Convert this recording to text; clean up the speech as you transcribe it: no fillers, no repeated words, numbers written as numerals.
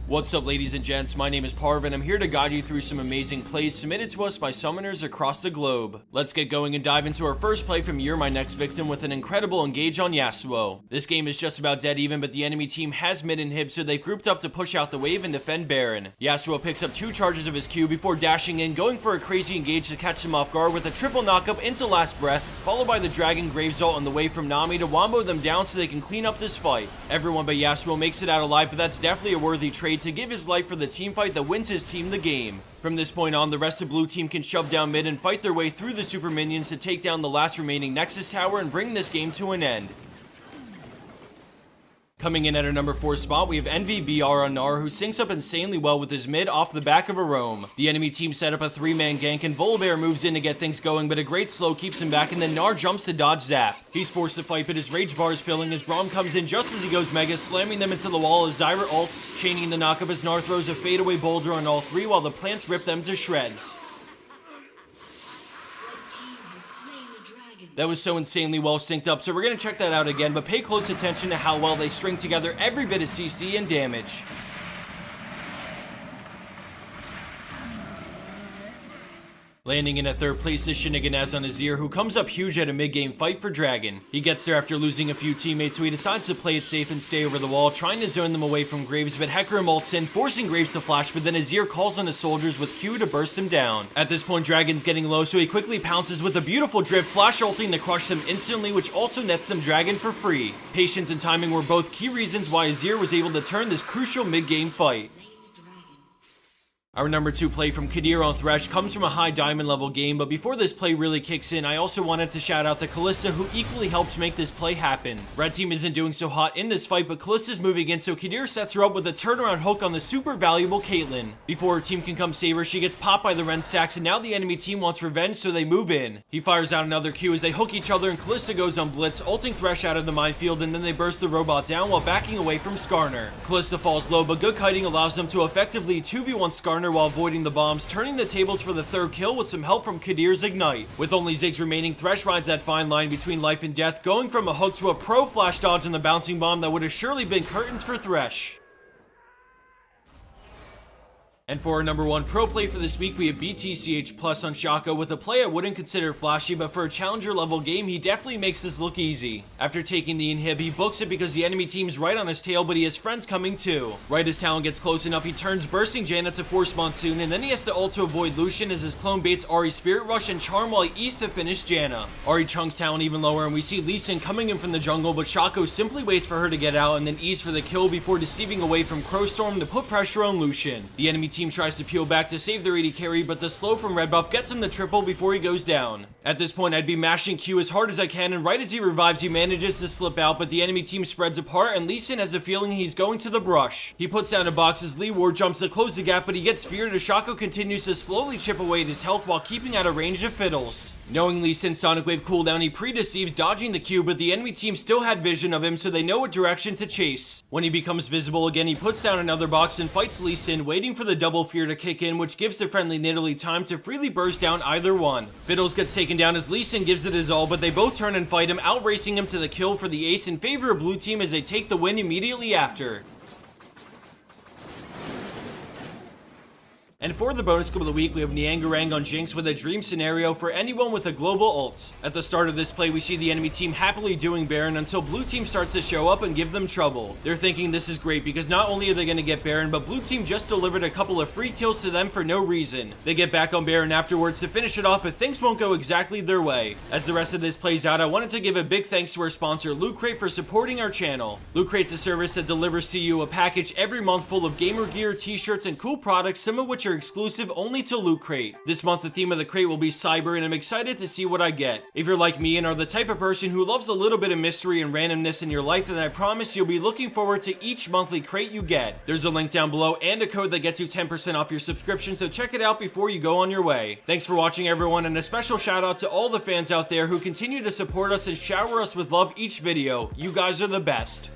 What's up, ladies and gents? My name is Parv and I'm here to guide you through some amazing plays submitted to us by summoners across the globe. Let's get going and dive into our first play from You're My Next Victim with an incredible engage on Yasuo. This game is just about dead even, but the enemy team has mid inhib, so they grouped up to push out the wave and defend Baron. Yasuo picks up 2 charges of his Q before dashing in, going for a crazy engage to catch them off guard with a triple knockup into Last Breath, followed by the Dragon Graves ult on the way from Nami to wombo them down so they can clean up this fight. Everyone but Yasuo makes it out alive, but that's definitely a worthy trade to give his life for the team fight that wins his team the game. From this point on, the rest of blue team can shove down mid and fight their way through the super minions to take down the last remaining Nexus tower and bring this game to an end. Coming in at our number 4 spot, we have NVBR on Gnar, who syncs up insanely well with his mid off the back of a roam. The enemy team set up a 3-man gank and Volibear moves in to get things going, but a great slow keeps him back and then Gnar jumps to dodge Zap. He's forced to fight, but his rage bar is filling as Braum comes in just as he goes mega, slamming them into the wall as Zyra ults, chaining the knockup as Gnar throws a fadeaway boulder on all 3 while the plants rip them to shreds. That was so insanely well synced up, so we're going to check that out again, but pay close attention to how well they string together every bit of CC and damage. Landing in a 3rd place is Shinigami on Azir, who comes up huge at a mid-game fight for Dragon. He gets there after losing a few teammates, so he decides to play it safe and stay over the wall, trying to zone them away from Graves, but Hecarim ults in, forcing Graves to flash, but then Azir calls on his soldiers with Q to burst him down. At this point, Dragon's getting low, so he quickly pounces with a beautiful drip, flash ulting to crush them instantly, which also nets them Dragon for free. Patience and timing were both key reasons why Azir was able to turn this crucial mid-game fight. Our number 2 play from Kadir on Thresh comes from a high diamond level game, but before this play really kicks in, I also wanted to shout out the Kalista, who equally helped make this play happen. Red team isn't doing so hot in this fight, but Kalista's moving in, so Kadir sets her up with a turnaround hook on the super valuable Caitlyn. Before her team can come save her, she gets popped by the Ren stacks, and now the enemy team wants revenge, so they move in. He fires out another Q as they hook each other, and Kalista goes on blitz, ulting Thresh out of the minefield, and then they burst the robot down while backing away from Skarner. Kalista falls low, but good kiting allows them to effectively 2v1 Skarner while avoiding the bombs, turning the tables for the 3rd kill with some help from Kadir's Ignite. With only Ziggs remaining, Thresh rides that fine line between life and death, going from a hook to a pro flash dodge on the bouncing bomb that would have surely been curtains for Thresh. And for our number 1 pro play for this week, we have BTCH Plus on Shaco with a play I wouldn't consider flashy, but for a challenger level game, he definitely makes this look easy. After taking the inhib, he books it because the enemy team's right on his tail, but he has friends coming too. Right as Talon gets close enough, he turns bursting Janna to force Monsoon, and then he has to ult to avoid Lucian as his clone baits Ahri Spirit Rush and Charm while he eats to finish Janna. Ahri chunks Talon even lower, and we see Lee Sin coming in from the jungle, but Shaco simply waits for her to get out and then E's for the kill before deceiving away from Crowstorm to put pressure on Lucian. The enemy team tries to peel back to save their AD carry, but the slow from Red Buff gets him the triple before he goes down. At this point, I'd be mashing Q as hard as I can, and right as he revives, he manages to slip out, but the enemy team spreads apart, and Lee Sin has a feeling he's going to the brush. He puts down a box as Lee Ward jumps to close the gap, but he gets feared as Shaco continues to slowly chip away at his health while keeping out of range of Fiddles. Knowing Lee Sin's Sonic Wave cooldown, he pre-deceives, dodging the Q, but the enemy team still had vision of him, so they know what direction to chase. When he becomes visible again, he puts down another box and fights Lee Sin, waiting for the double fear to kick in, which gives the friendly Nidalee time to freely burst down either one. Fiddles gets taken down as Lee Sin gives it his all, but they both turn and fight him, outracing him to the kill for the ace in favor of blue team as they take the win immediately after. And for the bonus clip of the week, we have Niangarang on Jinx with a dream scenario for anyone with a global ult. At the start of this play, we see the enemy team happily doing Baron until blue team starts to show up and give them trouble. They're thinking this is great because not only are they going to get Baron, but blue team just delivered a couple of free kills to them for no reason. They get back on Baron afterwards to finish it off, but things won't go exactly their way. As the rest of this plays out, I wanted to give a big thanks to our sponsor, Loot Crate, for supporting our channel. Loot Crate's a service that delivers to you a package every month full of gamer gear, t-shirts, and cool products, some of which are exclusive only to Loot Crate. This month, the theme of the crate will be cyber, and I'm excited to see what I get. If you're like me and are the type of person who loves a little bit of mystery and randomness in your life, then I promise you'll be looking forward to each monthly crate you get. There's a link down below and a code that gets you 10% off your subscription, so check it out before you go on your way. Thanks for watching, everyone, and a special shout out to all the fans out there who continue to support us and shower us with love each video. You guys are the best.